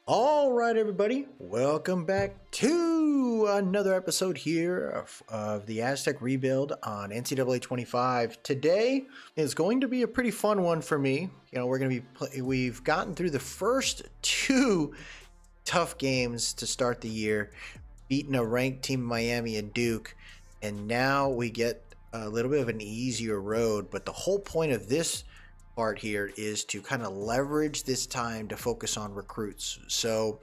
All right, everybody, welcome back to another episode here of the Aztec Rebuild on NCAA 25. Today is going to be a pretty fun one for me. You know, we've gotten through the first two tough games to start the year, beating a ranked team, Miami and Duke, and now we get a little bit of an easier road. But the whole point of this part here is to kind of leverage this time to focus on recruits. So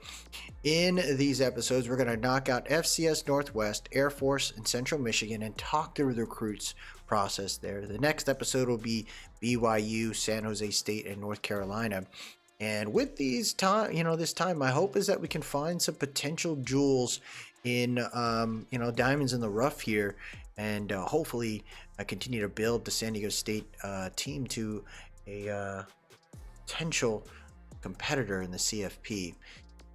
in these episodes, we're going to knock out FCS Northwest, Air Force, and Central Michigan and talk through the recruits process there. The next episode will be BYU, San Jose State, and North Carolina. And with this time, my hope is that we can find some potential jewels in, diamonds in the rough here, and hopefully continue to build the San Diego State team to a potential competitor in the CFP.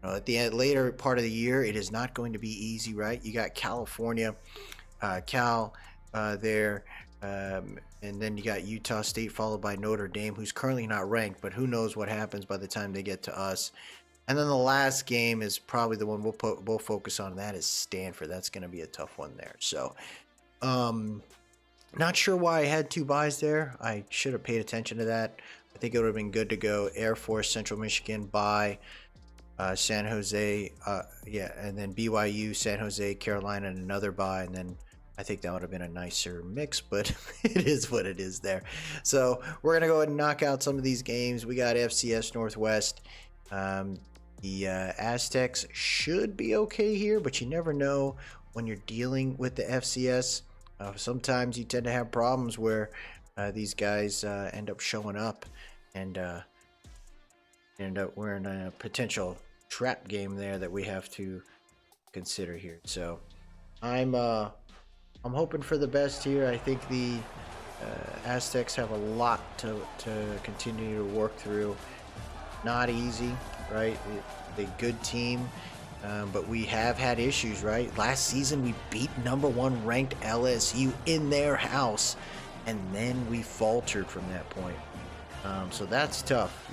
At the later part of the year, it is not going to be easy, right? You got California, Cal there, and then you got Utah State followed by Notre Dame, who's currently not ranked, but who knows what happens by the time they get to us. And then the last game is probably the one we'll focus on. That is Stanford. That's going to be a tough one there. So, not sure why I had two buys there. I should have paid attention to that. I think it would have been good to go Air Force, Central Michigan, buy San Jose, and then BYU, San Jose, Carolina, and another buy, and then I think that would have been a nicer mix, but it is what it is there. So we're going to go ahead and knock out some of these games. We got FCS Northwest. The Aztecs should be okay here, but you never know when you're dealing with the FCS. Sometimes you tend to have problems where these guys end up showing up and end up wearing a potential trap game there that we have to consider here. So I'm hoping for the best here. I think the Aztecs have a lot to continue to work through. Not easy, right? A good team. But we have had issues, right? Last season, we beat #1 ranked LSU in their house, and then we faltered from that point. So that's tough,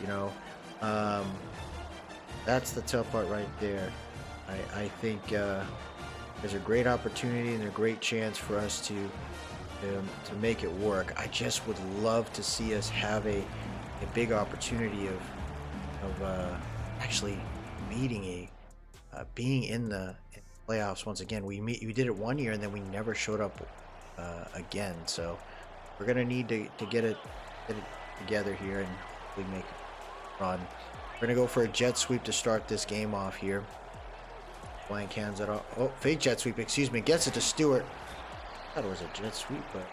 that's the tough part right there. I think there's a great opportunity and a great chance for us to make it work. I just would love to see us have a big opportunity of actually meeting being in the playoffs once again. We did it one year and then we never showed up again. So we're gonna need to get it together here and hopefully make it run. We're gonna go for a jet sweep to start this game off here. Blank hands it off. Oh, fake jet sweep. Excuse me. Gets it to Stewart. I thought it was a jet sweep, but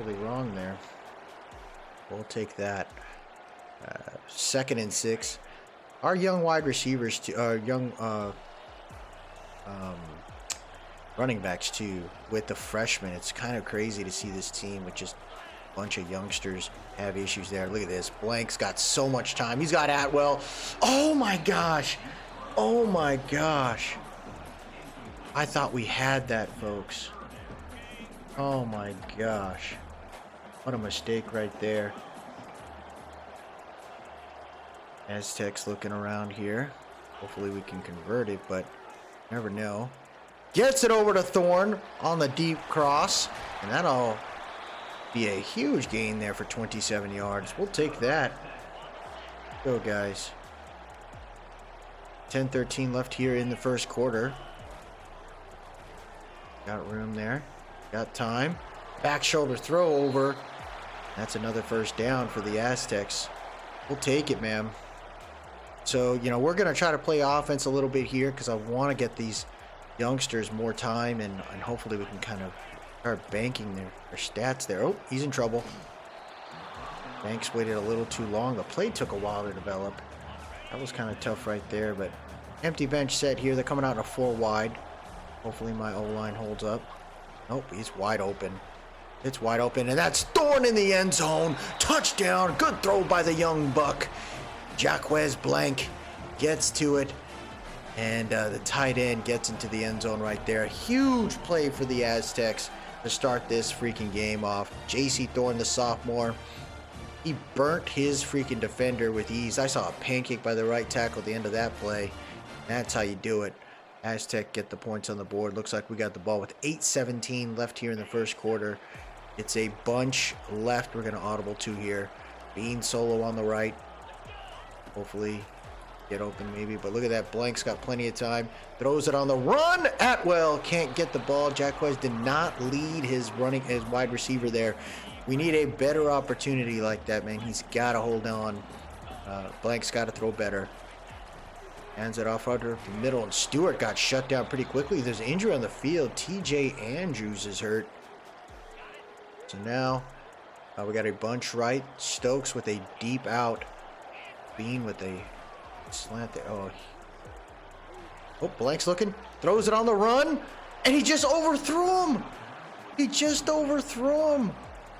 really wrong there. We'll take that. 2nd and 6. Our young wide receivers, running backs too, with the freshmen. It's kind of crazy to see this team with just a bunch of youngsters have issues there. Look at this. Blank's got so much time. He's got Atwell. Oh my gosh. Oh my gosh. I thought we had that, folks. Oh my gosh. What a mistake right there. Aztecs looking around here. Hopefully we can convert it, but never know. Gets it over to Thorne on the deep cross, and that'll be a huge gain there for 27 yards. We'll take that. Go, guys. 10-13 left here in the first quarter. Got room there. Got time. Back shoulder throw over. That's another first down for the Aztecs. We'll take it, man. So, we're going to try to play offense a little bit here because I want to get these youngsters more time and hopefully we can kind of start banking their stats there. Oh, he's in trouble. Banks waited a little too long. The play took a while to develop. That was kind of tough right there, but empty bench set here. They're coming out in a 4 wide. Hopefully my O-line holds up. Nope, he's wide open. It's wide open, and that's Thorne in the end zone. Touchdown. Good throw by the young buck. Jaquez Blank gets to it, and the tight end gets into the end zone right there. Huge play for the Aztecs to start this freaking game off. J.C. Thorne, the sophomore, he burnt his freaking defender with ease. I saw a pancake by the right tackle at the end of that play. That's how you do it. Aztec get the points on the board. Looks like we got the ball with 8:17 left here in the first quarter. It's a bunch left. We're going to audible 2 here. Bean solo on the right. Hopefully get open maybe. But look at that. Blank's got plenty of time. Throws it on the run. Atwell can't get the ball. Jacquez did not lead his wide receiver there. We need a better opportunity like that, man. He's got to hold on. Blank's got to throw better. Hands it off under the middle, and Stewart got shut down pretty quickly. There's an injury on the field. TJ Andrews is hurt. So now we got a bunch right. Stokes with a deep out. Bean with a slant there. Oh, Blank's looking. Throws it on the run, and he just overthrew him. He just overthrew him.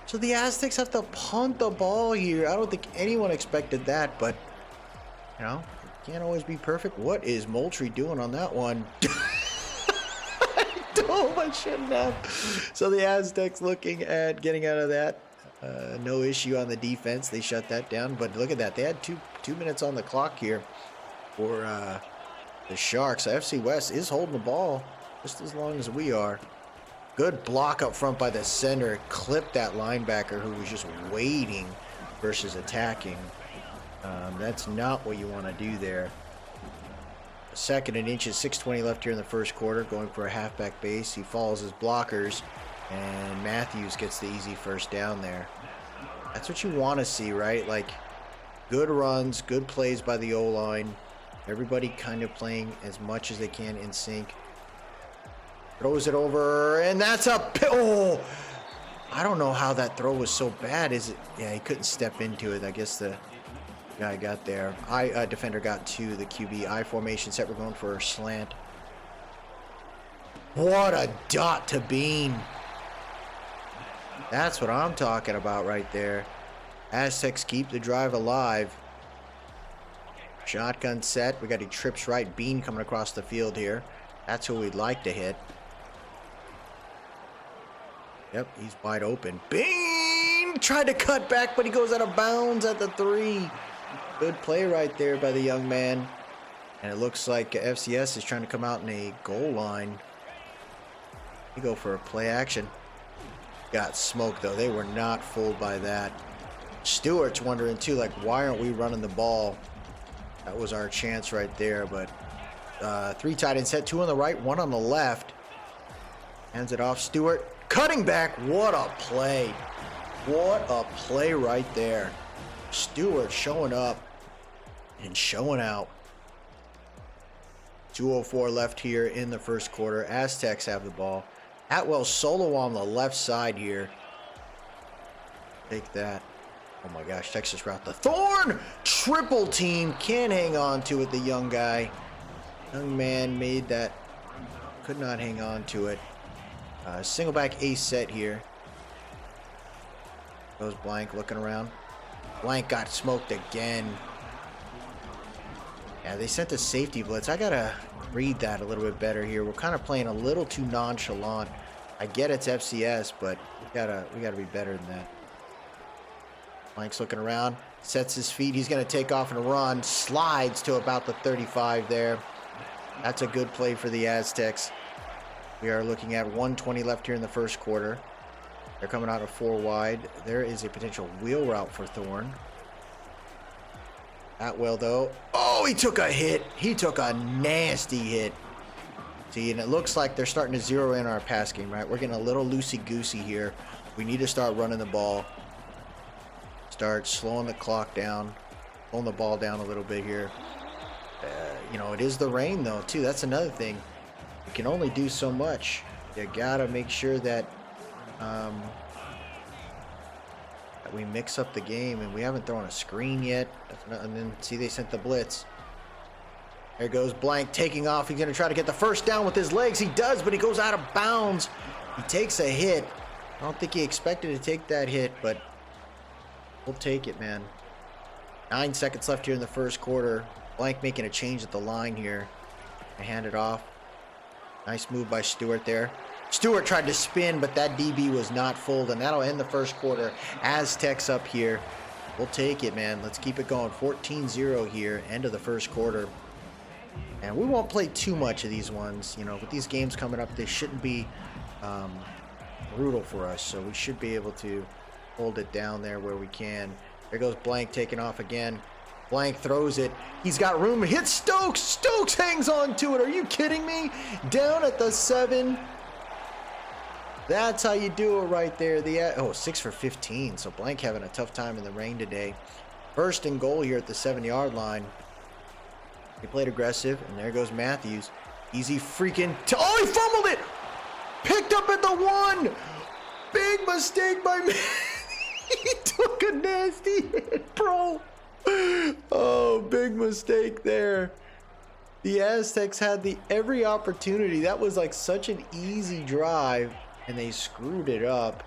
So the Aztecs have to punt the ball here. I don't think anyone expected that, but, you know, can't always be perfect. What is Moultrie doing on that one? I shouldn't have. So the Aztecs looking at getting out of that. No issue on the defense. They shut that down. But look at that. They had two minutes on the clock here for the Sharks. So FC West is holding the ball just as long as we are. Good block up front by the center. Clipped that linebacker who was just waiting versus attacking. That's not what you want to do there. 2nd and inches, 6:20 left here in the first quarter, going for a halfback base. He follows his blockers, and Matthews gets the easy first down there. That's what you want to see, right? Like, good runs, good plays by the O-line. Everybody kind of playing as much as they can in sync. Throws it over, and that's a... Oh! I don't know how that throw was so bad. Is it? Yeah, he couldn't step into it. I guess the guy got there. Defender got to the QB. I formation set. We're going for a slant. What a dot to Bean. That's what I'm talking about right there. Aztecs keep the drive alive. Shotgun set. We got a trips right. Bean coming across the field here. That's who we'd like to hit. Yep, he's wide open. Bean tried to cut back, but he goes out of bounds at the 3. Good play right there by the young man. And it looks like FCS is trying to come out in a goal line. You go for a play action. Got smoked, though. They were not fooled by that. Stewart's wondering, too, like, why aren't we running the ball? That was our chance right there. But 3 tight end set, 2 on the right, 1 on the left. Hands it off. Stewart cutting back. What a play. What a play right there. Stewart showing up and showing out. 2:04 left here in the first quarter. Aztecs have the ball. Atwell solo on the left side here. Take that. Oh my gosh, Texas route. The Thorn! Triple team. Can't hang on to it, the young guy. Young man made that. Could not hang on to it. Single back ace set here. Goes Blank looking around. Blank got smoked again. Yeah, they sent a safety blitz. I gotta read that a little bit better here. We're kind of playing a little too nonchalant. I get it's FCS, but we gotta be better than that. Blank's looking around, sets his feet. He's gonna take off and run. Slides to about the 35 there. That's a good play for the Aztecs. We are looking at 1:20 left here in the first quarter. They're coming out of 4 wide. There is a potential wheel route for Thorn. Atwell, though. Oh, he took a hit. He took a nasty hit. See, and it looks like they're starting to zero in our pass game, right? We're getting a little loosey-goosey here. We need to start running the ball. Start slowing the clock down. Pulling the ball down a little bit here. You know, it is the rain, though, too. That's another thing. You can only do so much. You gotta make sure that we mix up the game, and we haven't thrown a screen yet. And then see, they sent the blitz. There goes Blank taking off. He's gonna try to get the first down with his legs. He does, but he goes out of bounds. He takes a hit. I don't think he expected to take that hit, but we'll take it, man. 9 seconds left here in the first quarter. Blank making a change at the line here. I hand it off. Nice move by Stewart there. Stewart tried to spin, but that DB was not fooled, and that'll end the first quarter. Aztecs up here. We'll take it, man. Let's keep it going. 14-0 here, end of the first quarter. And we won't play too much of these ones. You know, with these games coming up, they shouldn't be brutal for us. So we should be able to hold it down there where we can. There goes Blank taking off again. Blank throws it. He's got room to hit Stokes. Stokes hangs on to it. Are you kidding me? Down at the 7. That's how you do it right there. The 6 for 15. So Blank having a tough time in the rain today. First and goal here at the 7-yard line. He played aggressive, and there goes Matthews. Easy freaking... Oh, he fumbled it! Picked up at the 1! Big mistake by me. He took a nasty hit, bro. Oh, big mistake there. The Aztecs had every opportunity. That was like such an easy drive, and they screwed it up.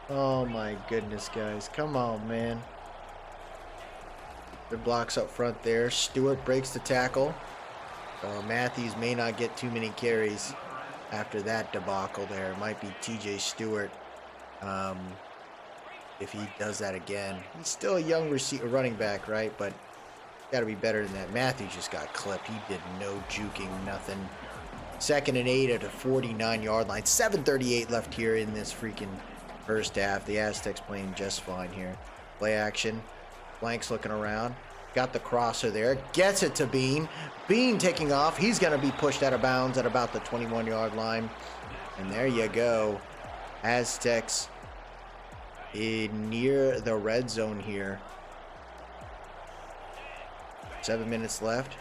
Oh my goodness, guys. Come on, man. The blocks up front there. Stewart breaks the tackle. Matthews may not get too many carries after that debacle there. It might be TJ Stewart. If he does that again. He's still a young running back, right? But got to be better than that. Matthews just got clipped. He did no juking, nothing. 2nd and 8 at a 49-yard line. 7:38 left here in this freaking first half. The Aztecs playing just fine here. Play action. Blank's looking around. Got the crosser there. Gets it to Bean. Bean taking off. He's going to be pushed out of bounds at about the 21-yard line. And there you go. Aztecs near the red zone here. 7 minutes left.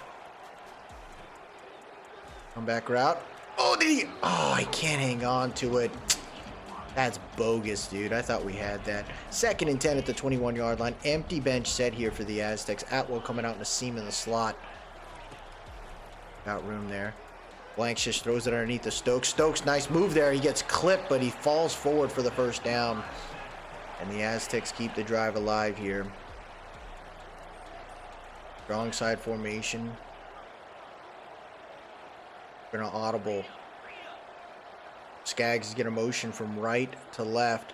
Comeback route. Oh, did he? Oh, I can't hang on to it. That's bogus, dude. I thought we had that. 2nd and 10 at the 21-yard line. Empty bench set here for the Aztecs. Atwell coming out in a seam in the slot. Got room there. Blanks just throws it underneath the Stokes. Stokes, nice move there. He gets clipped, but he falls forward for the first down. And the Aztecs keep the drive alive here. Strong side formation. Gonna audible. Skaggs is gonna motion from right to left.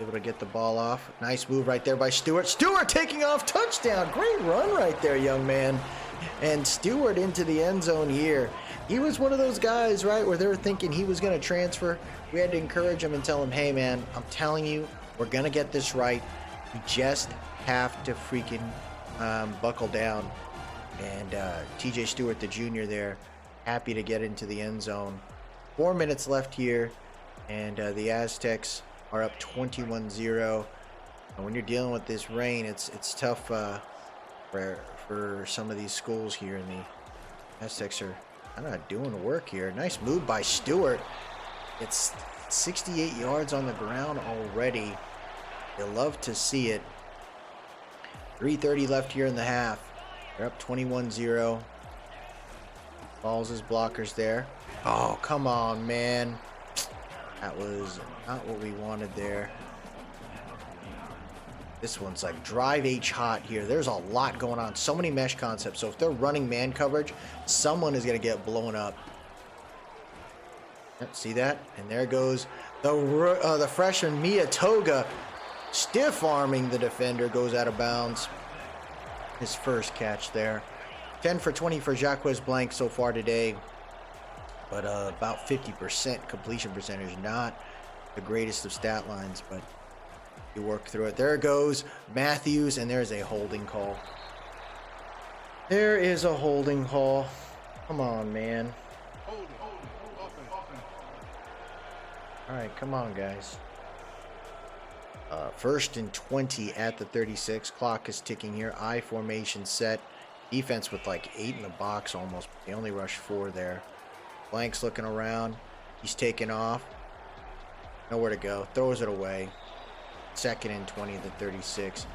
Able to get the ball off. Nice move right there by Stewart. Stewart taking off. Touchdown. Great run right there, young man. And Stewart into the end zone here. He was one of those guys, right, where they were thinking he was going to transfer. We had to encourage him and tell him, hey, man, I'm telling you, we're going to get this right. You just have to freaking buckle down. And TJ Stewart, the junior there, happy to get into the end zone. 4 minutes left here, and the Aztecs are up 21-0. And when you're dealing with this rain, it's tough for some of these schools here. And the Aztecs are kind of doing the work here. Nice move by Stewart. It's 68 yards on the ground already. You'll love to see it. 3:30 left here in the half. They're up 21-0. Balls his blockers there. Oh, come on, man. That was not what we wanted there. This one's like drive H hot here. There's a lot going on. So many mesh concepts. So if they're running man coverage, someone is going to get blown up. Yep, see that? And there goes the freshman Mia Toga. Stiff arming the defender. Goes out of bounds. His first catch there. 10 for 20 for Jacques Blank so far today. But about 50% completion percentage. Not the greatest of stat lines, but you work through it. There goes Matthews, and there's a holding call. There is a holding call. Come on, man. All right, come on, guys. 1st and 20 at the 36. Clock is ticking here. I formation set. Defense with like 8 in the box almost. They only rushed 4 there. Blank's looking around. He's taking off. Nowhere to go. Throws it away. 2nd and 20 at the 36.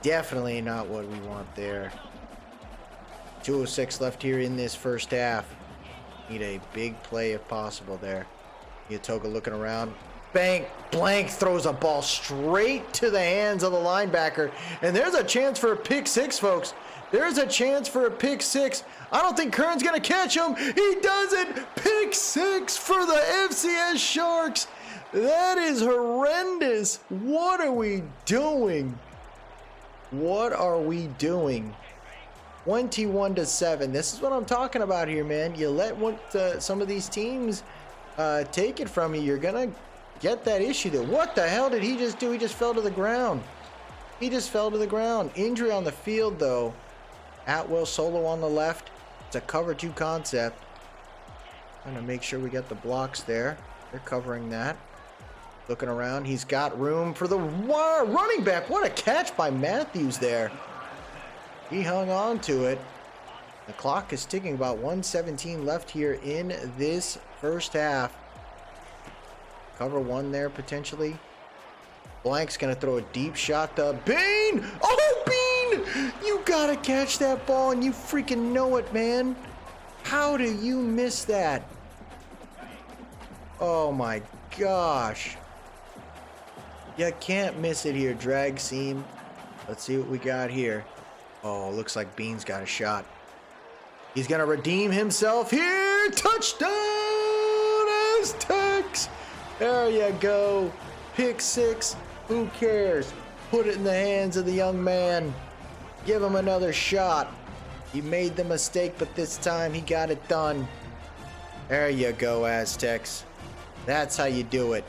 Definitely not what we want there. 2:06 left here in this first half. Need a big play if possible there. Yatoga looking around. Bang! Blank throws a ball straight to the hands of the linebacker. And there's a chance for a pick six, folks. There's a chance for a pick six. I don't think Kern's going to catch him. He does it. Pick six for the FCS Sharks. That is horrendous. What are we doing? What are we doing? 21-7. This is what I'm talking about here, man. You let some of these teams take it from you, you're gonna get that issue there. What the hell did he just do? He just fell to the ground. He just fell to the ground. Injury on the field, though. Atwell solo on the left. It's a cover 2 concept. Trying to make sure we get the blocks there. They're covering that. Looking around. He's got room for the running back. What a catch by Matthews there. He hung on to it. The clock is ticking, about 1:17 left here in this first half. Cover 1 there potentially. Blank's gonna throw a deep shot to Bean. Oh, Bean! You gotta catch that ball and you freaking know it, man. How do you miss that? Oh my gosh. You can't miss it here. Drag seam. Let's see what we got here. Oh, looks like Bean's got a shot. He's gonna redeem himself here. Touchdown, Aztecs! There you go. Pick 6. Who cares? Put it in the hands of the young man. Give him another shot. He made the mistake, but this time he got it done. There you go, Aztecs. That's how you do it.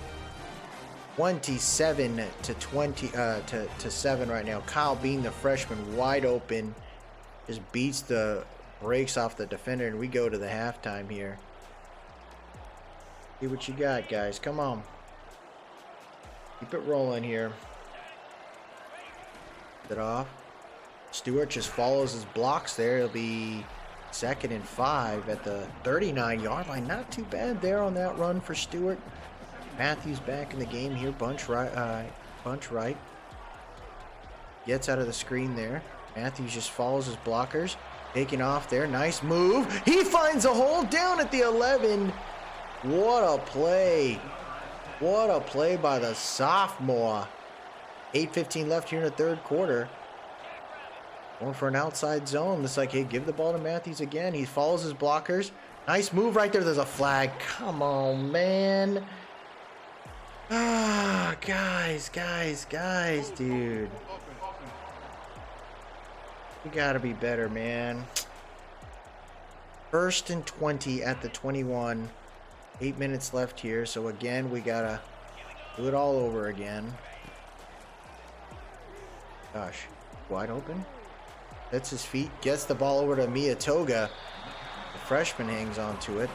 27-7 right now. Kyle Bean, the freshman, wide open, just beats the brakes off the defender, and we go to the halftime here. See what you got, guys. Come on. Keep it rolling here. Get it off. Stewart just follows his blocks there. It'll be 2nd and 5 at the 39-yard line. Not too bad there on that run for Stewart. Matthews back in the game here. Bunch right. Gets out of the screen there. Matthews just follows his blockers. Taking off there. Nice move. He finds a hole down at the 11. What a play. What a play by the sophomore. 8:15 left here in the third quarter. Going for an outside zone. Looks like, hey, give the ball to Matthews again. He follows his blockers. Nice move right there. There's a flag. Come on, man. Ah, guys, dude. We gotta be better, man. 1st and 20 at the 21. 8 minutes left here, so again, we gotta do it all over again. Gosh, wide open. That's his feet. Gets the ball over to Miyatoga. The freshman hangs on to it.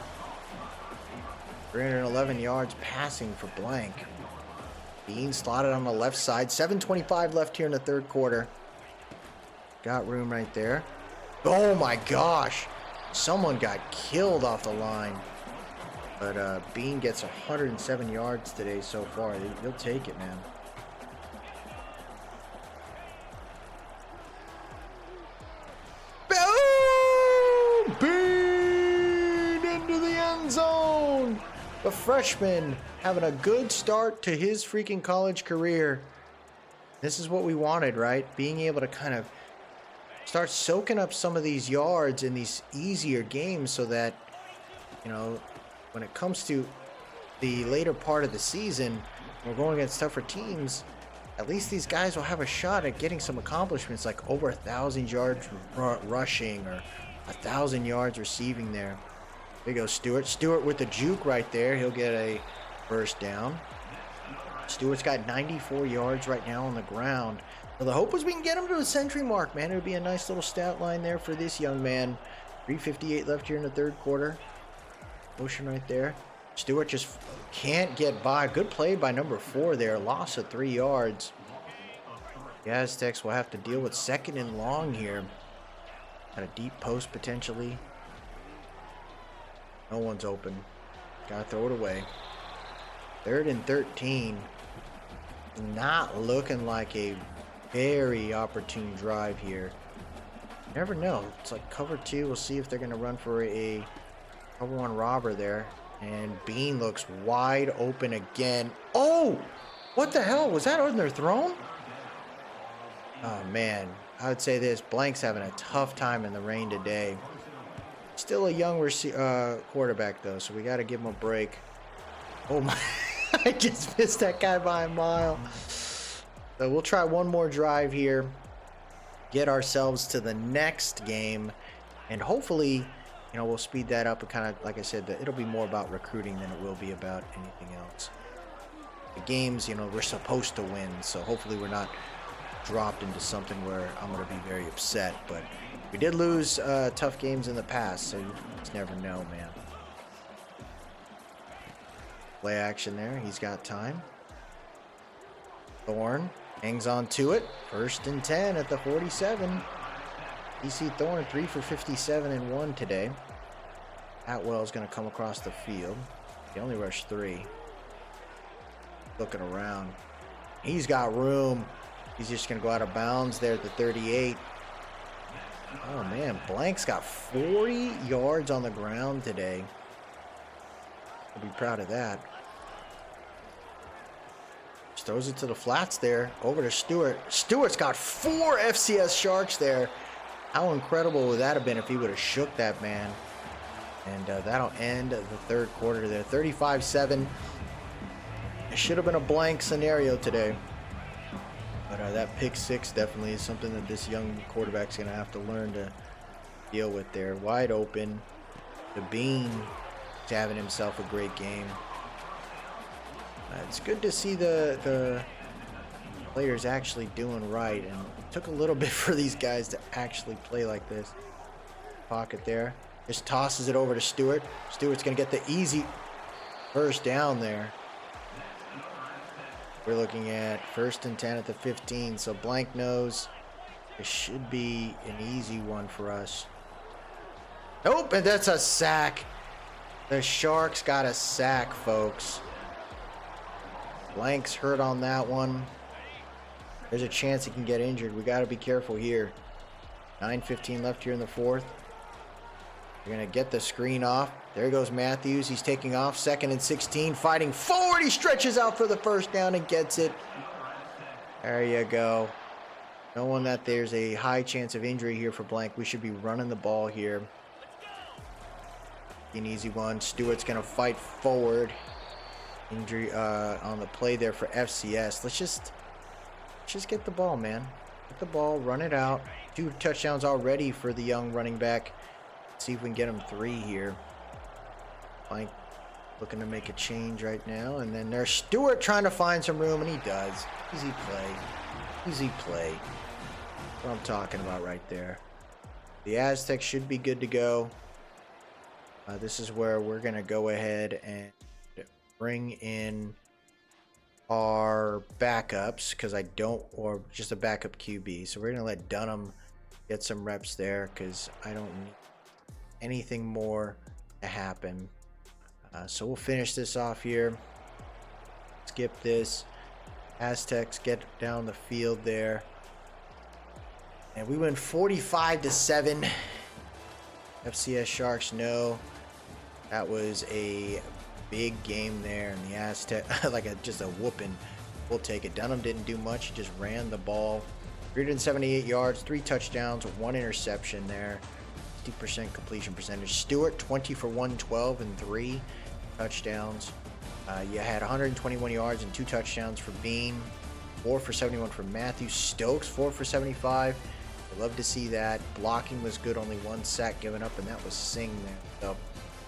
311 yards passing for Blank. Bean slotted on the left side. 7:25 left here in the third quarter. Got room right there. Oh my gosh. Someone got killed off the line. But Bean gets 107 yards today so far. He'll take it, man. Bean into the end zone. The freshman having a good start to his freaking college career. This is what we wanted, right? Being able to kind of start soaking up some of these yards in these easier games so that, you know, when it comes to the later part of the season, we're going against tougher teams, at least these guys will have a shot at getting some accomplishments like over 1,000 yards rushing or 1,000 yards receiving there. There goes Stewart. Stewart with the juke right there. He'll get a first down. Stewart's got 94 yards right now on the ground. Well, the hope was we can get him to a century mark, man. It would be a nice little stat line there for this young man. 3:58 left here in the third quarter. Motion right there. Stewart just can't get by. Good play by number 4 there. Loss of 3 yards. The Aztecs will have to deal with 2nd and long here. Got a deep post potentially. No one's open. Gotta throw it away. 3rd and 13. Not looking like a very opportune drive here. Never know. It's like cover 2. We'll see if they're going to run for a cover 1 robber there. And Bean looks wide open again. Oh! What the hell? Was that underthrown? Oh, man. I would say this. Blank's having a tough time in the rain today. Still a young quarterback, though, so we got to give him a break. Oh, my. I just missed that guy by a mile. So we'll try one more drive here. get ourselves to the next game, and hopefully, we'll speed that up and kind of, like I said, it'll be more about recruiting than it will be about anything else. The games, we're supposed to win, so hopefully we're not dropped into something where I'm going to be very upset. But we did lose tough games in the past, so you just never know, man. Play action there. He's got time. Thorne hangs on to it. 1st and 10 at the 47. DC Thorne 3 for 57 and 1 today. Atwell's going to come across the field. He only rushed 3. Looking around. He's got room. He's just going to go out of bounds there at the 38. Oh, man. Blank's got 40 yards on the ground today. I'll be proud of that. Just throws it to the flats there. Over to Stewart. Stewart's got 4 FCS Sharks there. How incredible would that have been if he would have shook that man? And that'll end the 3rd quarter there. 35-7. It should have been a blank scenario today. But that pick 6 definitely is something that this young quarterback's going to have to learn to deal with there. Wide open. The Bean is having himself a great game. It's good to see the players actually doing right. And it took a little bit for these guys to actually play like this. Pocket there. Just tosses it over to Stewart. Stewart's going to get the easy first down there. We're looking at 1st and 10 at the 15, so Blank knows it should be an easy one for us. Nope, and that's a sack. The Sharks got a sack, folks. Blank's hurt on that one. There's a chance he can get injured. We got to be careful here. 9:15 left here in the 4th. We're going to get the screen off. There goes Matthews. He's taking off. 2nd and 16. Fighting forward. He stretches out for the 1st down and gets it. There you go. Knowing that there's a high chance of injury here for Blank, we should be running the ball here. An easy one. Stewart's going to fight forward. Injury on the play there for FCS. Let's just get the ball, man. Get the ball. Run it out. 2 touchdowns already for the young running back. See if we can get him 3 here. Blank looking to make a change right now. And then there's Stewart trying to find some room, and he does. Easy play. Easy play. That's what I'm talking about right there. The Aztecs should be good to go. This is where we're going to go ahead and bring in our backups, because or just a backup QB. So we're going to let Dunham get some reps there, because I don't need anything more to happen. So we'll finish this off here. Skip this. Aztecs get down the field there. And we win 45-7. FCS Sharks know that was a big game there. And the Aztec, just a whooping. We'll take it. Dunham didn't do much. He just ran the ball. 378 yards, 3 touchdowns, 1 interception there. 50% completion percentage. Stewart 20 for 112 and 3 touchdowns. You had 121 yards and 2 touchdowns for Bean. 4 for 71 for Matthew. Stokes 4 for 75. I love to see that. Blocking was good. Only 1 sack given up, and that was Singh there. So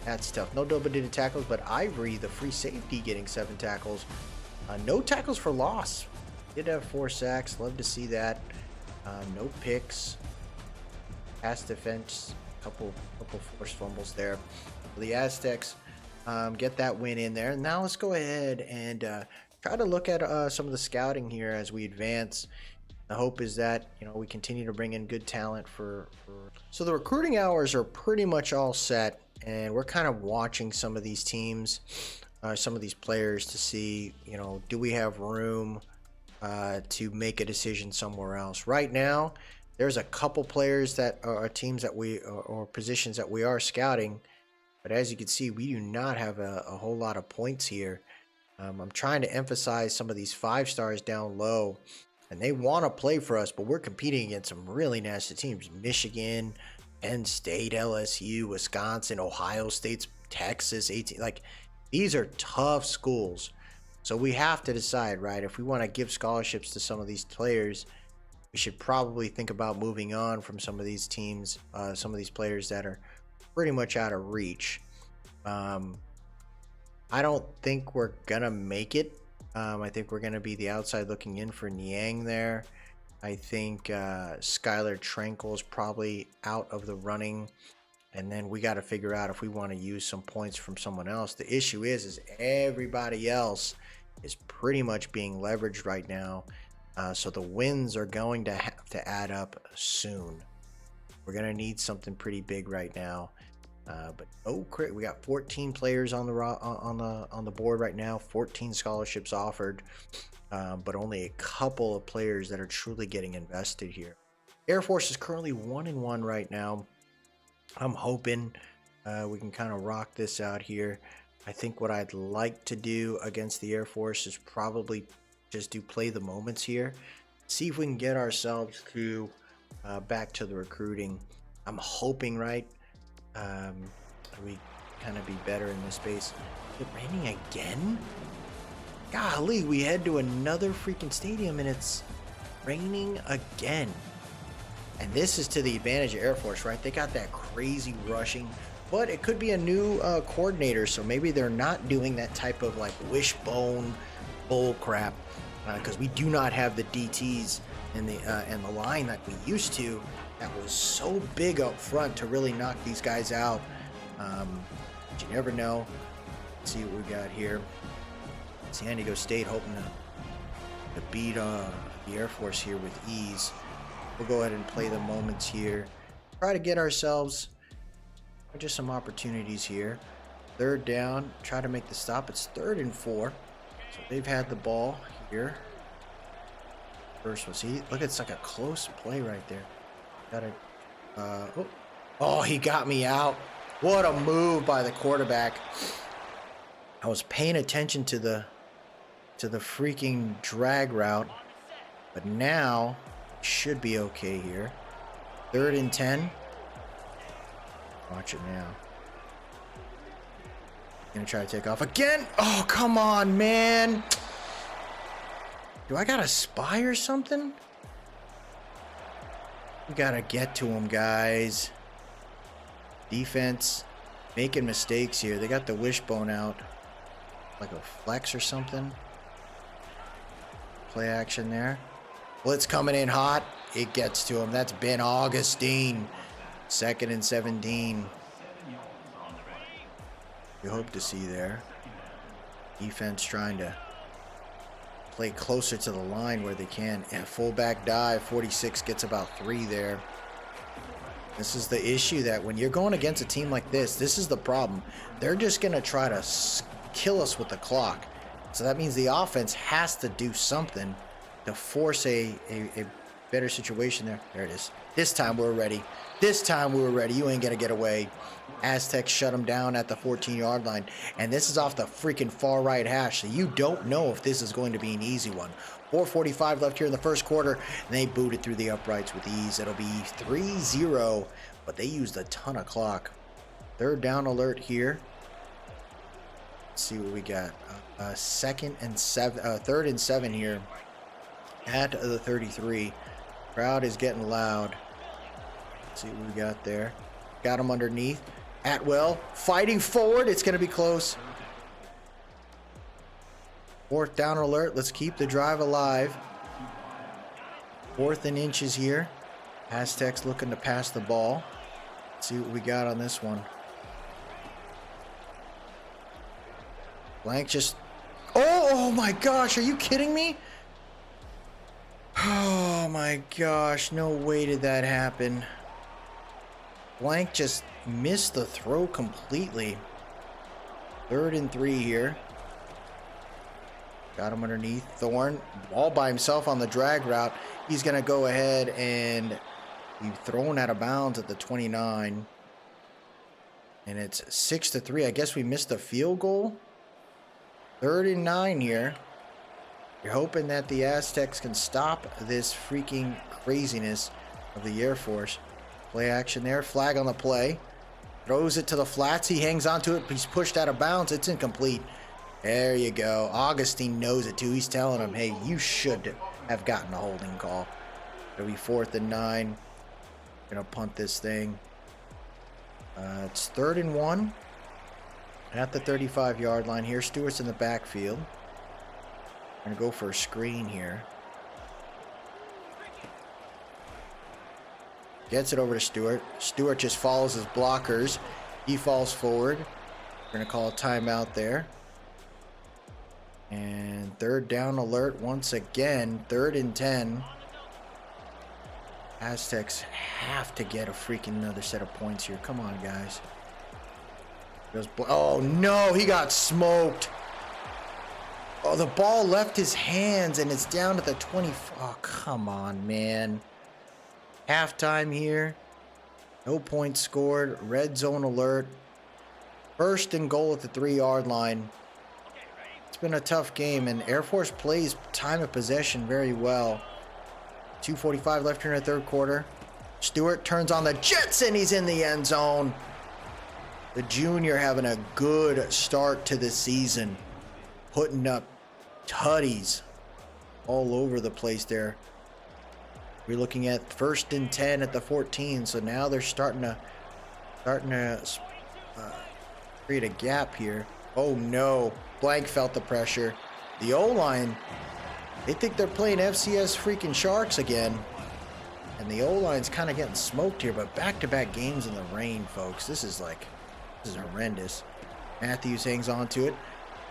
that's tough. No double-digit tackles, but Ivory, the free safety, getting 7 tackles. No tackles for loss. Did have 4 sacks. Love to see that. No picks. Pass defense. Couple forced fumbles there. The Aztecs get that win in there. Now let's go ahead and try to look at some of the scouting here as we advance. The hope is that we continue to bring in good talent for. So the recruiting hours are pretty much all set, and we're kind of watching some of these teams, some of these players to see do we have room to make a decision somewhere else. Right now, there's a couple players that are teams that or positions that we are scouting, but as you can see, we do not have a whole lot of points here. I'm trying to emphasize some of these 5 stars down low, and they want to play for us, but we're competing against some really nasty teams. Michigan, Penn State, LSU, Wisconsin, Ohio State, Texas, 18. These are tough schools. So we have to decide, right, if we want to give scholarships to some of these players, we should probably think about moving on from some of these teams, some of these players that are pretty much out of reach. I don't think we're gonna make it. I think we're gonna be the outside looking in for Niang there. I think Skylar Tranquil's probably out of the running, and then we got to figure out if we want to use some points from someone else. The issue is everybody else is pretty much being leveraged right now, so the wins are going to have to add up soon. We're gonna need something pretty big right now. But we got 14 players on the board right now, 14 scholarships offered, but only a couple of players that are truly getting invested here. Air Force is currently 1-1 right now. I'm hoping we can kind of rock this out here. I think what I'd like to do against the Air Force is probably just play the moments here, see if we can get ourselves to back to the recruiting. I'm hoping, right? We kind of be better in this space. Is it raining again? Golly, we head to another freaking stadium and it's raining again. And this is to the advantage of Air Force, right? They got that crazy rushing, but it could be a new coordinator, so maybe they're not doing that type of like wishbone bull crap, because we do not have the DTs and the line like we used to. That was so big up front to really knock these guys out. But you never know. Let's see what we got here. San Diego State hoping to beat the Air Force here with ease. We'll go ahead and play the moments here. Try to get ourselves just some opportunities here. Third down. Try to make the stop. It's 3rd and 4. So they've had the ball here. First one. See, look, it's like a close play right there. Got it. Oh, he got me out. What a move by the quarterback. I was paying attention to the freaking drag route, but now should be okay here. 3rd and 10. Watch it now. Gonna try to take off again. Oh, come on, man. Do I got a spy or something? We gotta get to him, guys. Defense making mistakes here. They got the wishbone out. Like a flex or something. Play action there. Blitz coming in hot. It gets to him. That's Ben Augustine. 2nd and 17. You hope to see there. Defense trying to play closer to the line where they can. And fullback dive. 46 gets about 3 there. This is the issue, that when you're going against a team like this is the problem. They're just going to try to kill us with the clock. So that means the offense has to do something to force a better situation there. There it is. This time we're ready. This time we were ready. You ain't going to get away. Aztecs shut them down at the 14-yard line. And this is off the freaking far right hash. So you don't know if this is going to be an easy one. 4:45 left here in the first quarter. And they booted through the uprights with ease. It'll be 3-0. But they used a ton of clock. 3rd down alert here. Let's see what we got. 3rd and 7 here. At the 33. Crowd is getting loud. Let's see what we got there. Got him underneath. Atwell fighting forward. It's going to be close. 4th down alert. Let's keep the drive alive. 4th and inches here. Aztecs looking to pass the ball. Let's see what we got on this one. Blank just... Oh my gosh. Are you kidding me? Oh my gosh. No way did that happen. Blank just missed the throw completely. 3rd and 3 here. Got him underneath. Thorne all by himself on the drag route. He's going to go ahead and be thrown out of bounds at the 29. And it's 6-3. I guess we missed the field goal. 3rd and 9 here. You're hoping that the Aztecs can stop this freaking craziness of the Air Force. Play action there. Flag on the play. Throws it to the flats. He hangs onto it. He's pushed out of bounds. It's incomplete. There you go. Augustine knows it too. He's telling him, hey, you should have gotten a holding call. It'll be 4th and 9. Gonna punt this thing. It's 3rd and 1. At the 35-yard line here. Stewart's in the backfield. Gonna go for a screen here. Gets it over to Stewart. Stewart just follows his blockers. He falls forward. We're gonna call a timeout there. And 3rd down alert once again. 3rd and 10. Aztecs have to get a freaking another set of points here. Come on, guys. Oh, no. He got smoked. Oh, the ball left his hands, and it's down to the 20. Oh, come on, man. Halftime here. No points scored. Red zone alert. 1st and goal at the 3-yard line. It's been a tough game, and Air Force plays time of possession very well. 2:45 left here in the 3rd quarter. Stewart turns on the Jets, and he's in the end zone. The junior having a good start to the season. Putting up tutties all over the place there. We're looking at 1st and 10 at the 14, so now they're starting to create a gap here. Oh no, Blank felt the pressure. The O-line, they think they're playing FCS freaking Sharks again. And the O-line's kind of getting smoked here, but back-to-back games in the rain, folks. This is horrendous. Matthews hangs on to it.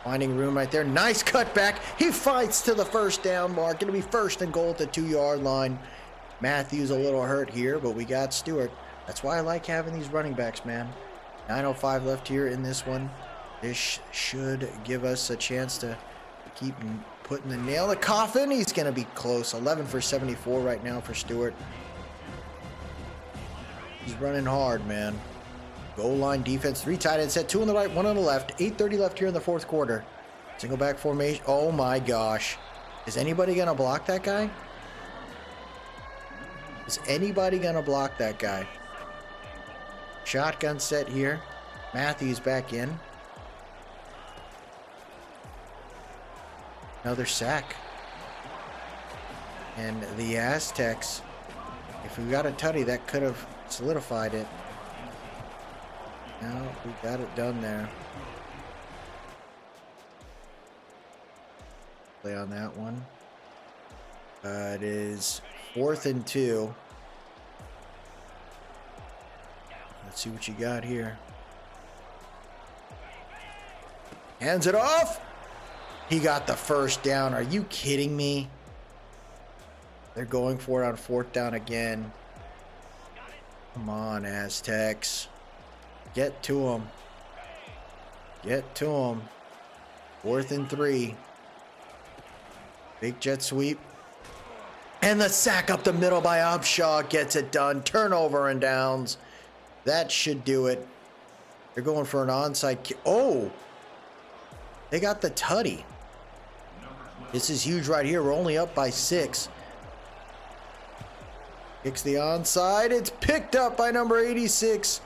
Finding room right there. Nice cutback. He fights to the 1st down mark. Going to be 1st and goal at the 2-yard line. Matthews a little hurt here, but we got Stewart. That's why I like having these running backs, man. 9:05 left here in this one. This should give us a chance to keep putting the nail in the coffin. He's going to be close. 11 for 74 right now for Stewart. He's running hard, man. Goal line defense. 3 tight ends set. 2 on the right, 1 on the left. 8:30 left here in the 4th quarter. Single back formation. Oh my gosh. Is anybody going to block that guy? Is anybody going to block that guy? Shotgun set here. Matthews back in. Another sack. And the Aztecs, if we got a tutty, that could have solidified it. No, we got it done there. Play on that one. It is 4th and 2. Let's see what you got here. Hands it off. He got the 1st down. Are you kidding me? They're going for it on 4th down again. Come on, Aztecs. Get to him. Get to him. 4th and 3. Big jet sweep. And the sack up the middle by Upshaw gets it done. Turnover and downs. That should do it. They're going for an onside kick. Oh! They got the tutty. This is huge right here. We're only up by 6. Kicks the onside. It's picked up by number 86.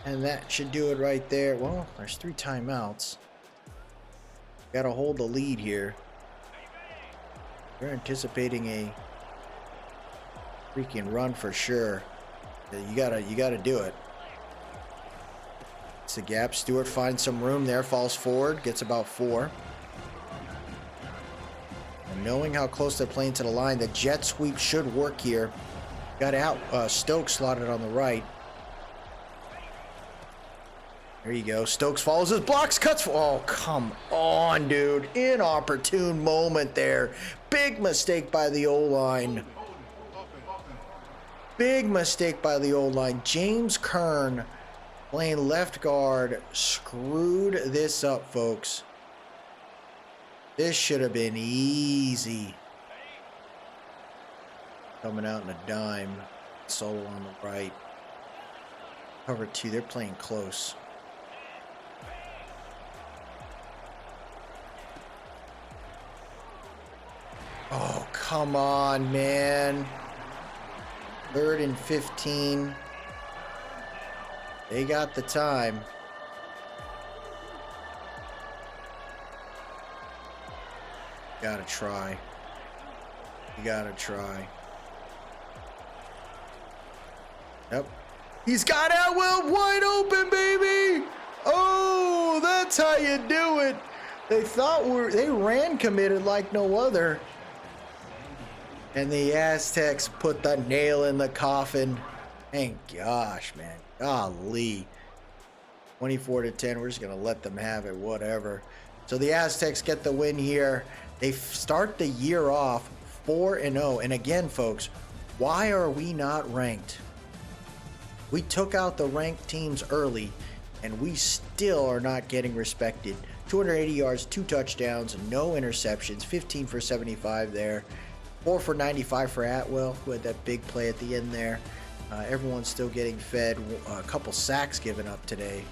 And that should do it right there. Well, there's 3 timeouts. Got to hold the lead here. They're anticipating a freaking run for sure. You gotta do it. It's a gap. Stewart finds some room there, falls forward, gets about 4. And knowing how close they're playing to the line, the jet sweep should work here. Got out. Stokes slotted on the right. There you go. Stokes follows his blocks, cuts. Oh, come on, dude. Inopportune moment there. Big mistake by the O-line. Big mistake by the O-line. James Kern, playing left guard, screwed this up, folks. This should have been easy. Coming out in a dime. Solo on the right. Cover 2. They're playing close. Oh, come on, man. 3rd and 15. They got the time. Gotta try. You gotta try. Yep. He's got Atwell wide open, baby. Oh, that's how you do it. They thought they ran committed like no other. And the Aztecs put the nail in the coffin. Thank gosh, man. Golly. 24-10. We're just going to let them have it, whatever. So the Aztecs get the win here. They start the year off 4-0. And again, folks, why are we not ranked? We took out the ranked teams early, and we still are not getting respected. 280 yards, 2 touchdowns, no interceptions, 15 for 75 there. 4 for 95 for Atwell, who had that big play at the end there. Everyone's still getting fed. A couple sacks given up today.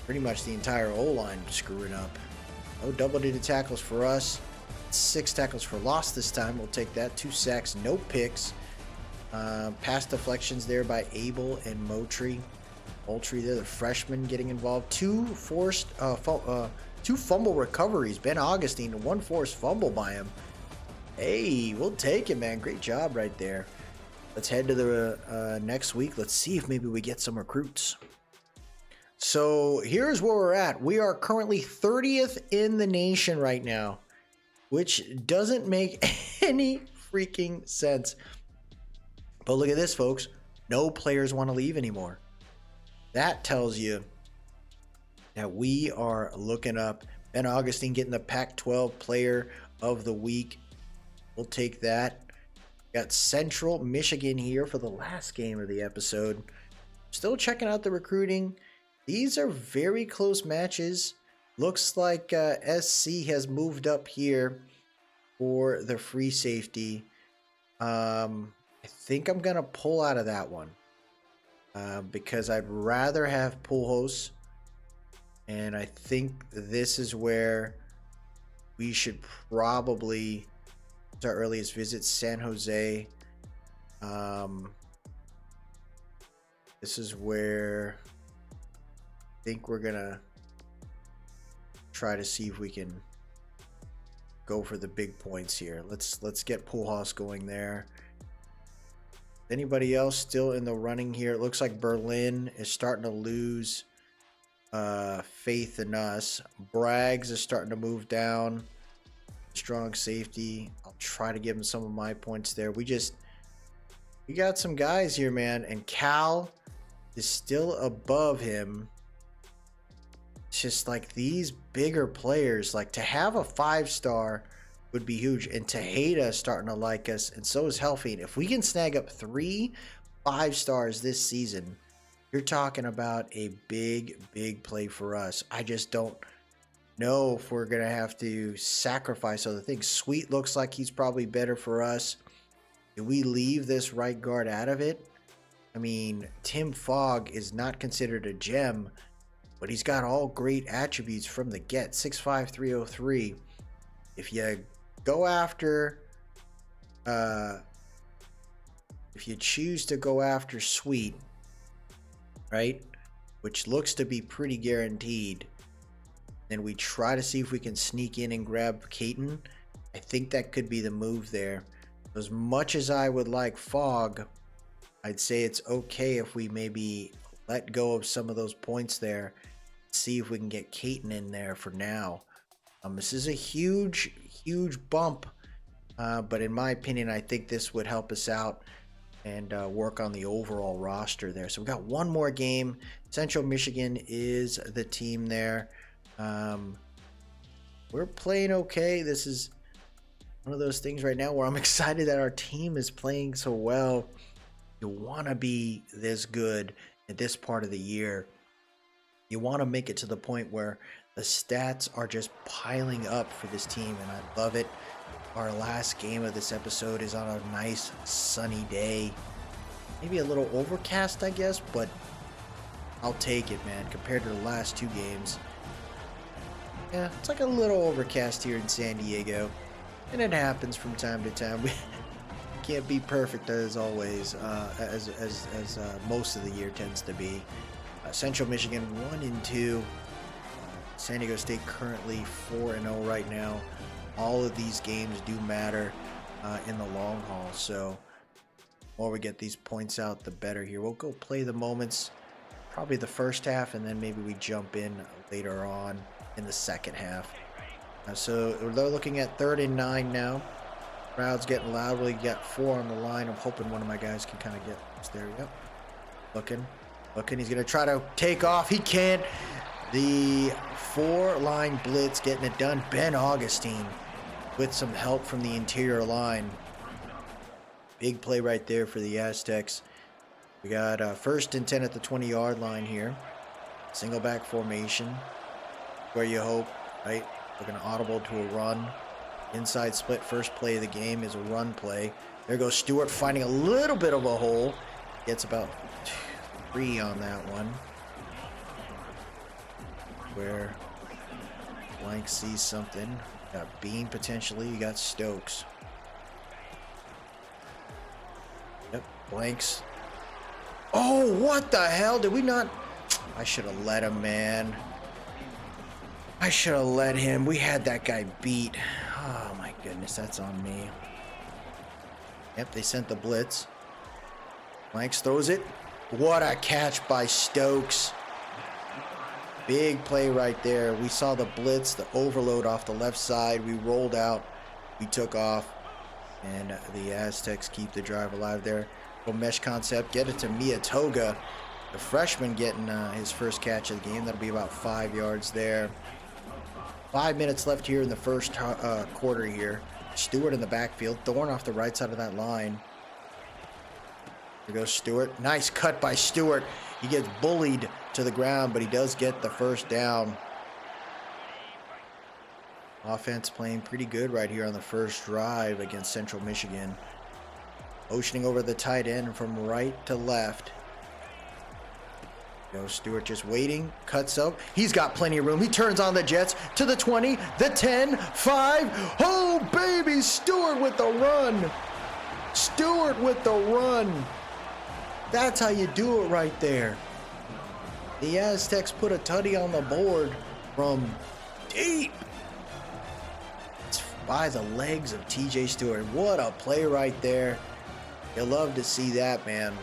Pretty much the entire O-line screwing up. No double-digit tackles for us. 6 tackles for loss this time. We'll take that. 2 sacks, no picks. Pass deflections there by Abel and Moultrie. Moultrie there, the freshman, getting involved. 2 fumble recoveries. Ben Augustine, 1 forced fumble by him. Hey, we'll take it, man. Great job right there. Let's head to the next week. Let's see if maybe we get some recruits. So here's where we're at. We are currently 30th in the nation right now, which doesn't make any freaking sense. But look at this, folks. No players want to leave anymore. That tells you that we are looking up. Ben Augustine getting the Pac-12 Player of the Week. We'll take that. Got Central Michigan here for the last game of the episode. Still checking out the recruiting. These are very close matches. Looks like SC has moved up here for the free safety. I think I'm going to pull out of that one because I'd rather have Pujols. And I think this is where we should probably our earliest visit, San Jose. This is where I think we're gonna try to see if we can go for the big points here. Let's get Pujols going there. Anybody else still in the running here? It looks like Berlin is starting to lose faith in us. Braggs is starting to move down. Strong safety. I'll try to give him some of my points there. We got some guys here, man, and Cal is still above him. It's just like these bigger players, like to have a 5-star would be huge, and Tejeda starting to like us, and so is Helfing. If we can snag up 3 5-stars this season, you're talking about a big play for us. I just don't know if we're gonna have to sacrifice other things. Sweet looks like he's probably better for us. Do we leave this right guard out of it? I mean, Tim Fogg is not considered a gem, but he's got all great attributes from the get. 6'5", 303. If you go after, if you choose to go after Sweet, right, which looks to be pretty guaranteed, then we try to see if we can sneak in and grab Caton. I think that could be the move there. As much as I would like Fogg, I'd say it's okay if we maybe let go of some of those points there. See if we can get Caton in there for now. This is a huge bump, but in my opinion, I think this would help us out and work on the overall roster there. So we've got one more game. Central Michigan is the team there. We're playing okay. This is one of those things right now where I'm excited that our team is playing so well. You want to be this good at this part of the year. You want to make it to the point where the stats are just piling up for this team, and I love it. Our last game of this episode is on a nice sunny day. Maybe a little overcast, I guess, but I'll take it, man, compared to the last 2 games. Yeah, it's like a little overcast here in San Diego, and it happens from time to time. We can't be perfect as always, as most of the year tends to be. Central Michigan 1-2. San Diego State currently 4-0 right now. All of these games do matter in the long haul. So The more we get these points out, the better here. We'll go play the moments, probably the first half, and then maybe we jump in later on in the second half. So they're looking at 3rd and 9 now. Crowd's getting loud. We got 4 on the line. I'm hoping one of my guys can kind of get there. Yep. Looking. He's going to try to take off. He can't. The 4-line blitz getting it done. Ben Augustine with some help from the interior line. Big play right there for the Aztecs. We got 1st and 10 at the 20-yard line here. Single back formation. Where you hope, right? We're going to audible to a run. Inside split, first play of the game is a run play. There goes Stewart finding a little bit of a hole. Gets about 3 on that one. Where Blank sees something. Got Bean potentially. You got Stokes. Yep, Blanks. Oh, what the hell? Did we not? I should have let him, man. I should have let him. We had that guy beat. Oh, my goodness. That's on me. Yep, they sent the blitz. Blanks throws it. What a catch by Stokes. Big play right there. We saw the blitz, the overload off the left side. We rolled out. We took off. And the Aztecs keep the drive alive there. Go mesh concept. Get it to Miyatoga. The freshman getting his first catch of the game. That'll be about 5 yards there. 5 minutes left here in the first quarter here. Stewart in the backfield. Thorne off the right side of that line. There goes Stewart. Nice cut by Stewart. He gets bullied to the ground, but he does get the first down. Offense playing pretty good right here on the first drive against Central Michigan. Motioning over the tight end from right to left. Goes Stewart just waiting, cuts up. He's got plenty of room. He turns on the Jets to the 20, the 10, 5. Oh, baby, Stewart with the run. Stewart with the run. That's how you do it right there. The Aztecs put a tutty on the board from deep. It's by the legs of TJ Stewart. What a play right there. You love to see that, man.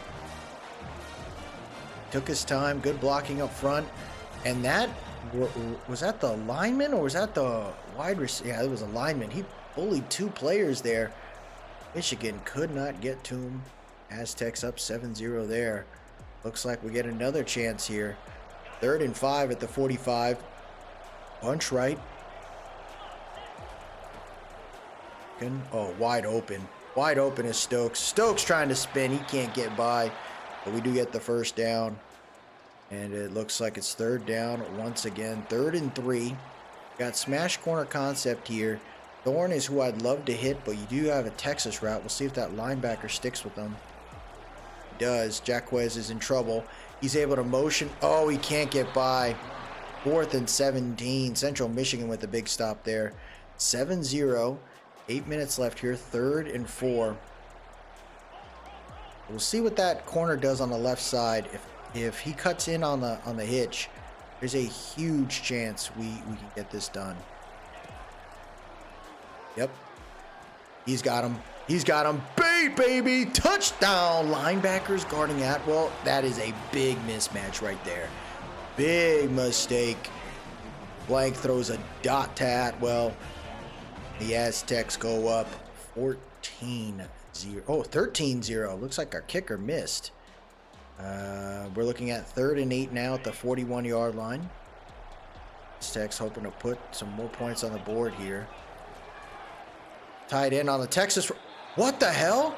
Took his time, good blocking up front. And that, was that the lineman or was that the wide receiver? Yeah, it was a lineman. He bullied 2 players there. Michigan could not get to him. Aztecs up 7-0 there. Looks like we get another chance here. 3rd and 5 at the 45. Bunch right. Oh, wide open. Wide open is Stokes. Stokes trying to spin. He can't get by. But we do get the first down. And it looks like it's 3rd down once again. 3rd and 3. Got smash corner concept here. Thorne is who I'd love to hit, but you do have a Texas route. We'll see if that linebacker sticks with them. He does. Jacquez is in trouble. He's able to motion. Oh, he can't get by. 4th and 17. Central Michigan with a big stop there. 7-0. 8 minutes left here. 3rd and 4. We'll see what that corner does on the left side. If he cuts in on the hitch, there's a huge chance we can get this done. Yep. He's got him. He's got him. Bait, baby. Touchdown. Linebackers guarding Atwell. That is a big mismatch right there. Big mistake. Blank throws a dot to Atwell. The Aztecs go up 14-0. Oh, 13-0. Looks like our kicker missed. We're looking at 3rd and 8 now at the 41-yard line. Aztecs hoping to put some more points on the board here. Tied in on the Texas. What the hell?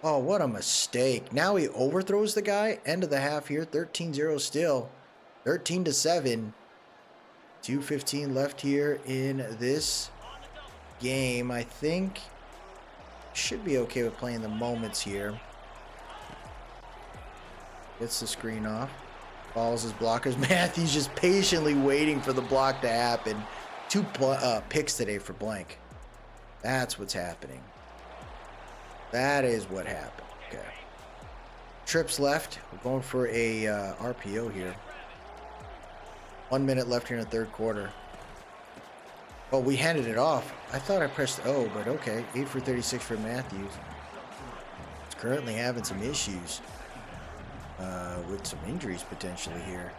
Oh, what a mistake. Now he overthrows the guy. End of the half here. 13-0 still. 13-7. 2:15 left here in this game. I think should be okay with playing the moments here. Gets the screen off. Follows his blockers. Matthews just patiently waiting for the block to happen. 2 picks today for Blank. That's what's happening. That is what happened. Okay. Trips left. We're going for a RPO here. 1 minute left here in the 3rd quarter. Oh, we handed it off. I thought I pressed O, but okay. 8 for 36 for Matthews. Let's currently having some issues with some injuries potentially here.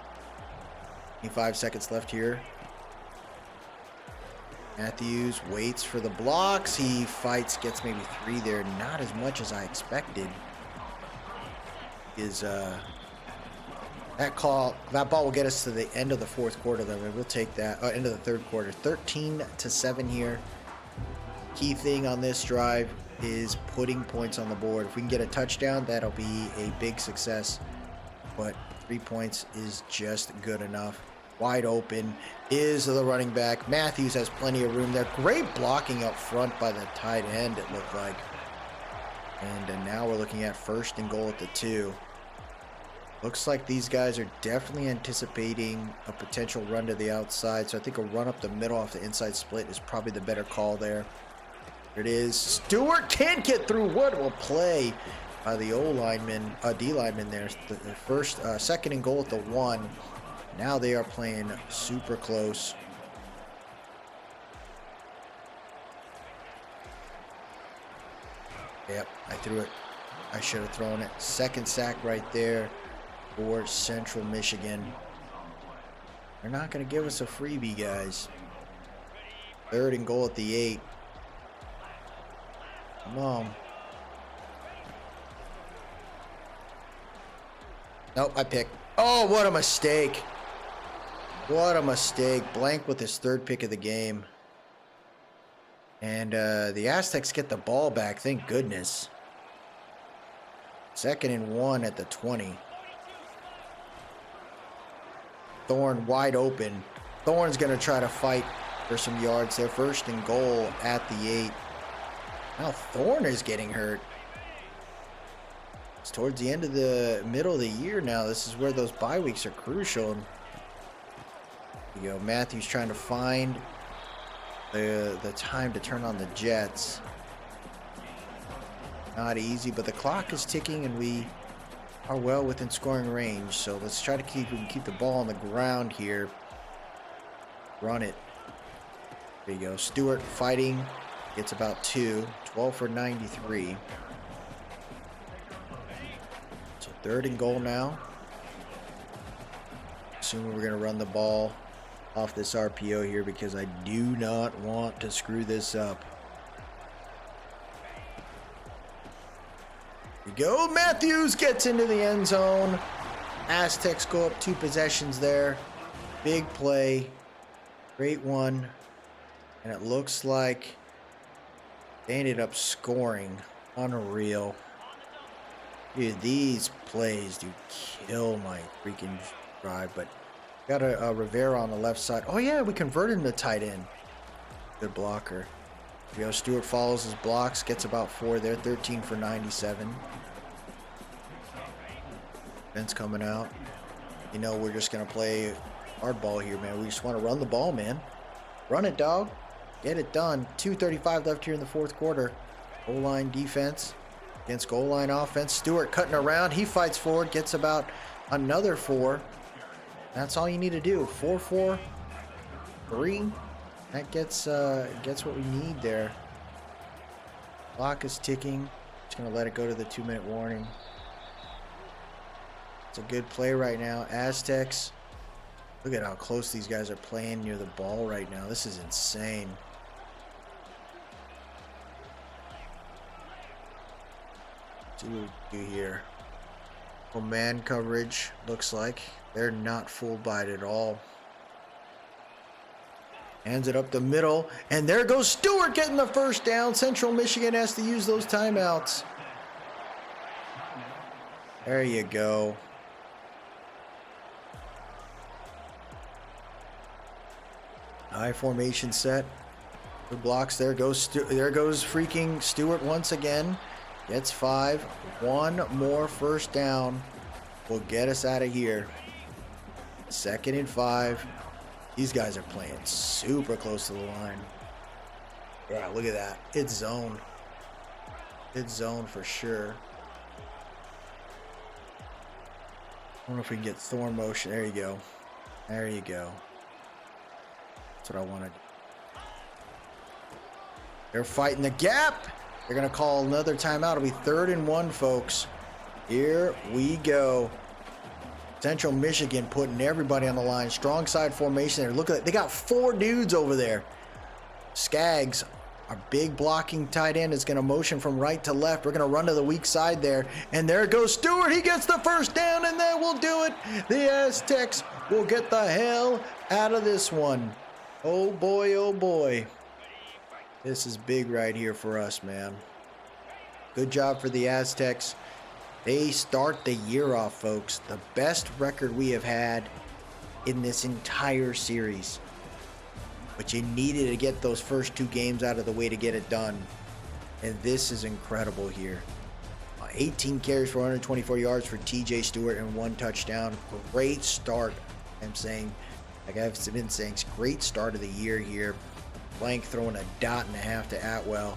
25 seconds left here. Matthews waits for the blocks. He fights, gets maybe 3 there. Not as much as I expected. That ball will get us to the end of the fourth quarter, though. We'll take that. End of the third quarter. 13-7 here. Key thing on this drive is putting points on the board. If we can get a touchdown, that'll be a big success. But 3 points is just good enough. Wide open is the running back. Matthews has plenty of room there. Great blocking up front by the tight end, it looked like. And now we're looking at 1st and goal at the 2. Looks like these guys are definitely anticipating a potential run to the outside. So I think a run up the middle off the inside split is probably the better call there. There it is. Stewart can't get through. What a play by the D lineman there. The first, 2nd and goal at the 1. Now they are playing super close. Yep, I threw it. I should have thrown it. 2nd sack right there for Central Michigan. They're not going to give us a freebie, guys. 3rd and goal at the 8. Come on. Nope, I picked. Oh, what a mistake. What a mistake. Blank with his 3rd pick of the game. And the Aztecs get the ball back. Thank goodness. 2nd and 1 at the 20. Thorne wide open. Thorne's going to try to fight for some yards there. 1st and goal at the 8. Now Thorne is getting hurt. It's towards the end of the middle of the year now. This is where those bye weeks are crucial. And you go, Matthews trying to find the time to turn on the Jets. Not easy, but the clock is ticking and we are well within scoring range. So let's try to keep the ball on the ground here. Run it. There you go. Stewart fighting. Gets about 2. 12 for 93. So 3rd and goal now. Assuming we're going to run the ball off this RPO here because I do not want to screw this up. Here we go. Matthews gets into the end zone. Aztecs go up 2 possessions there. Big play. Great one. And it looks like they ended up scoring. Unreal. Dude, these plays do kill my freaking drive. But got a Rivera on the left side. Oh, yeah, we converted him to tight end. Good blocker. Diego Stewart follows his blocks. Gets about 4 there. 13 for 97. Ben's coming out. You know, we're just going to play hardball here, man. We just want to run the ball, man. Run it, dog. Get it done. 2:35 left here in the fourth quarter. Goal line defense against goal line offense. Stewart cutting around. He fights forward. Gets about another 4. That's all you need to do. 4-4. 3. That gets what we need there. Clock is ticking. Just going to let it go to the 2-minute warning. It's a good play right now. Aztecs. Look at how close these guys are playing near the ball right now. This is insane. Let's see what we do here. Well, man coverage looks like. They're not fooled by it at all. Hands it up the middle. And there goes Stewart getting the 1st down. Central Michigan has to use those timeouts. There you go. High formation set. Good blocks. There goes freaking Stewart once again. Gets 5. One more 1st down will get us out of here. 2nd and 5. These guys are playing super close to the line. Yeah, look at that. It's zone. It's zone for sure. I wonder if we can get Thorn motion. There you go. There you go. That's what I wanted. They're fighting the gap. They're going to call another timeout. It'll be 3rd and 1, folks. Here we go. Central Michigan putting everybody on the line. Strong side formation there. Look at it. They got 4 dudes over there. Skaggs, our big blocking tight end, is going to motion from right to left. We're going to run to the weak side there. And there goes Stewart. He gets the first down, and that will do it. The Aztecs will get the hell out of this one. Oh, boy, oh, boy. This is big right here for us, man. Good job for the Aztecs. They start the year off, folks. The best record we have had in this entire series. But you needed to get those first 2 games out of the way to get it done. And this is incredible here. 18 carries for 124 yards for TJ Stewart and 1 touchdown. Great start. I'm saying, like I've been saying, great start of the year here. Blank throwing a 1.5 to Atwell.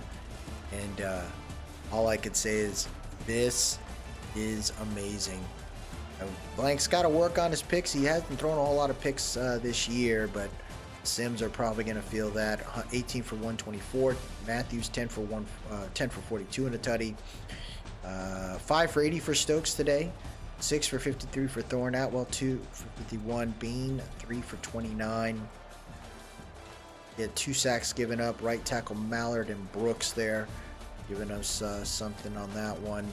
And all I could say is this is amazing. Blank's got to work on his picks. He hasn't thrown a whole lot of picks this year, but Sims are probably going to feel that. 18 for 124. Matthews 10 for 42 and a tutty. 5 for 80 for Stokes today. 6 for 53 for Thorne. Atwell 2 for 51. Bean 3 for 29. He had 2 sacks given up. Right tackle Mallard and Brooks there, giving us something on that one.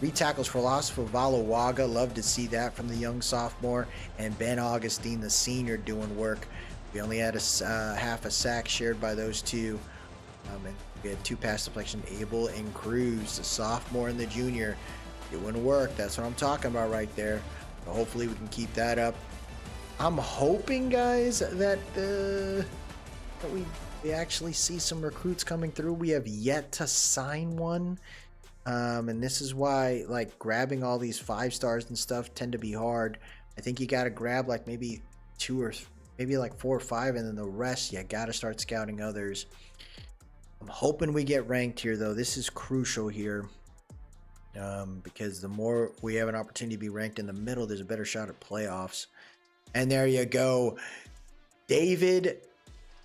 3 tackles for loss for Valawaga. Love to see that from the young sophomore. And Ben Augustine, the senior, doing work. We only had half a sack shared by those two. And we had 2 pass deflection. Abel and Cruz, the sophomore and the junior, doing work. That's what I'm talking about right there. So hopefully we can keep that up. I'm hoping, guys, that we actually see some recruits coming through. We have yet to sign one. And this is why, like, grabbing all these 5 stars and stuff tend to be hard. I think you got to grab like maybe 2 or maybe like 4 or 5, and then the rest you got to start scouting others. I'm hoping we get ranked here, though. This is crucial here, because the more we have an opportunity to be ranked in the middle, there's a better shot at playoffs. And there you go. David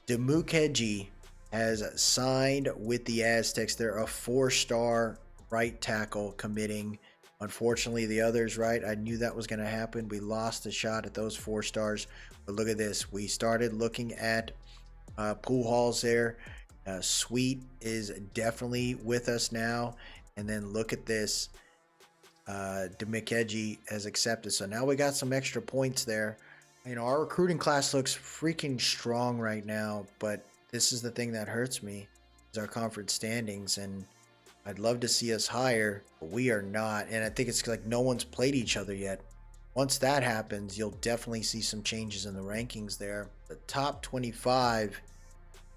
Demukeji has signed with the Aztecs. They're a 4-star right tackle committing. Unfortunately, the others, right? I knew that was going to happen. We lost a shot at those 4 stars. But look at this. We started looking at pool halls there. Sweet is definitely with us now. And then look at this. Demukeji has accepted. So now we got some extra points there. You know, our recruiting class looks freaking strong right now. But this is the thing that hurts me, is our conference standings. And I'd love to see us higher, but we are not. And I think it's like no one's played each other yet. Once that happens, you'll definitely see some changes in the rankings there. The top 25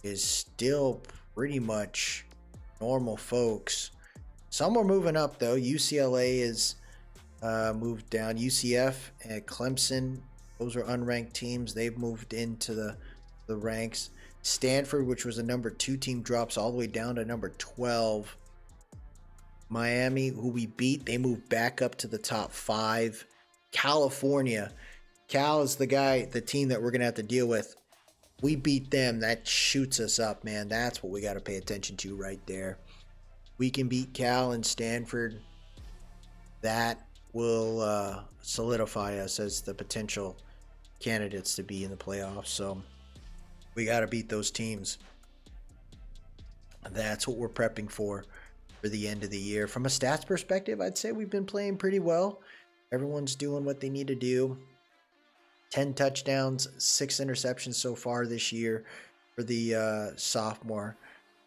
is still pretty much normal folks. Some are moving up, though. UCLA is moved down. UCF and Clemson, those are unranked teams. They've moved into the ranks. Stanford, which was a number 2 team, drops all the way down to number 12. Miami, who we beat, they moved back up to the top 5. California, Cal is the team that we're going to have to deal with. We beat them. That shoots us up, man. That's what we got to pay attention to right there. We can beat Cal and Stanford. That will solidify us as the potential candidates to be in the playoffs. So we got to beat those teams. That's what we're prepping for the end of the year. From a stats perspective, I'd say we've been playing pretty well. Everyone's doing what they need to do. 10 touchdowns, 6 interceptions so far this year for the sophomore.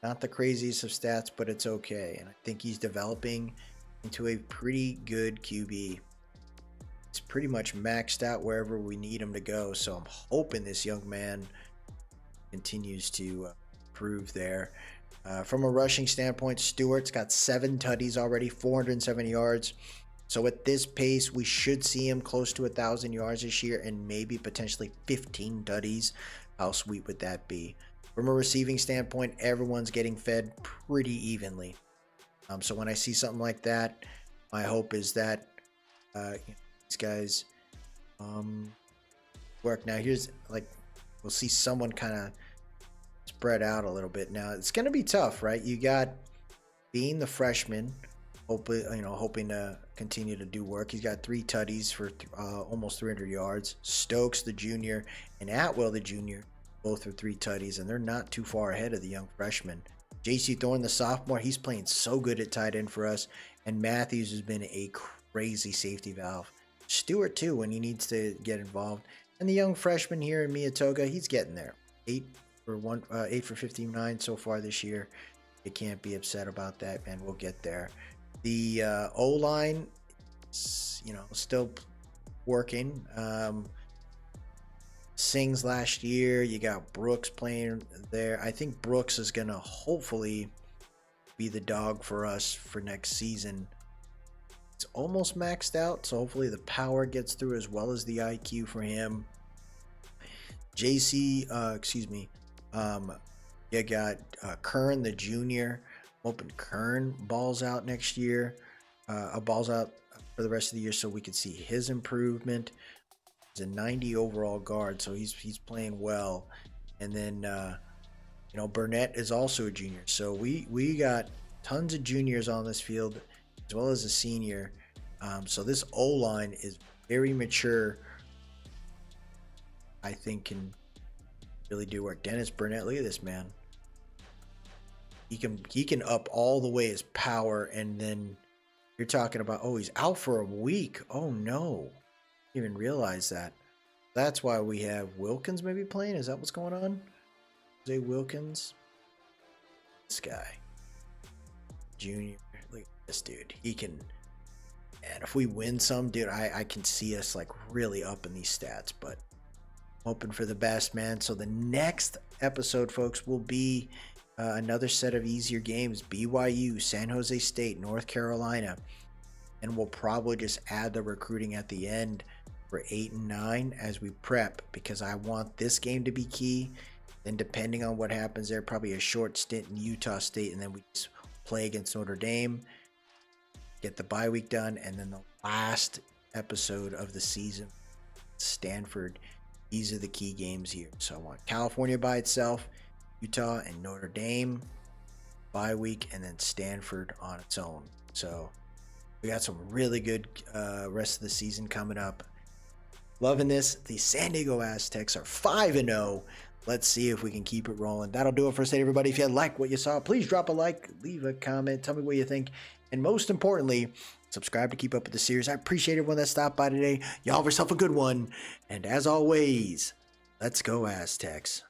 Not the craziest of stats, but it's okay. And I think he's developing into a pretty good QB. It's pretty much maxed out wherever we need him to go. So I'm hoping this young man continues to improve there. From a rushing standpoint, Stewart's got 7 tutties already, 470 yards. So at this pace, we should see him close to 1,000 yards this year and maybe potentially 15 tutties. How sweet would that be? From a receiving standpoint, everyone's getting fed pretty evenly. So when I see something like that, my hope is that these guys work. Now here's we'll see someone kind of spread out a little bit. Now it's going to be tough, right? You got being the freshman, hoping to continue to do work. He's got 3 tutties for almost 300 yards. Stokes, the junior, and Atwell, the junior, both are 3 tutties, and they're not too far ahead of the young freshman. J.C. Thorne, the sophomore, he's playing so good at tight end for us, and Matthews has been a crazy safety valve. Stewart, too, when he needs to get involved. And the young freshman here in Miyatoga, he's getting there. 8 for 59 so far this year. You can't be upset about that, man. We'll get there. The O-line, still working. Sings last year. You got Brooks playing there. I think Brooks is going to hopefully be the dog for us for next season. It's almost maxed out, so hopefully the power gets through as well as the IQ for him. You got Kern, the junior. Hoping Kern balls out next year. Balls out for the rest of the year so we can see his improvement. He's a 90 overall guard, so he's playing well. And then Burnett is also a junior, so we got tons of juniors on this field as well as a senior. So this O-line is very mature. I think can really do work. Dennis Burnett, look at this man. He can up all the way his power, and then you're talking about, he's out for a week. Oh no. Didn't even realize that. That's why we have Wilkins maybe playing. Is that what's going on? Jose Wilkins. This guy. Junior. Look at this dude. He can. And if we win some, dude, I can see us like really up in these stats, but hoping for the best, man. So the next episode, folks, will be another set of easier games. BYU, San Jose State, North Carolina. And we'll probably just add the recruiting at the end for 8 and 9 as we prep, because I want this game to be key. Then depending on what happens there, probably a short stint in Utah State, and then we just play against Notre Dame, get the bye week done, and then the last episode of the season, Stanford. These are the key games here. So I want California by itself, Utah and Notre Dame, bye week, and then Stanford on its own. So we got some really good rest of the season coming up. Loving this. The San Diego Aztecs are 5-0. Let's see if we can keep it rolling. That'll do it for today, everybody. If you like what you saw, please drop a like, leave a comment, tell me what you think, and most importantly, subscribe to keep up with the series. I appreciate everyone that stopped by today. Y'all have yourself a good one, and as always, let's go Aztecs.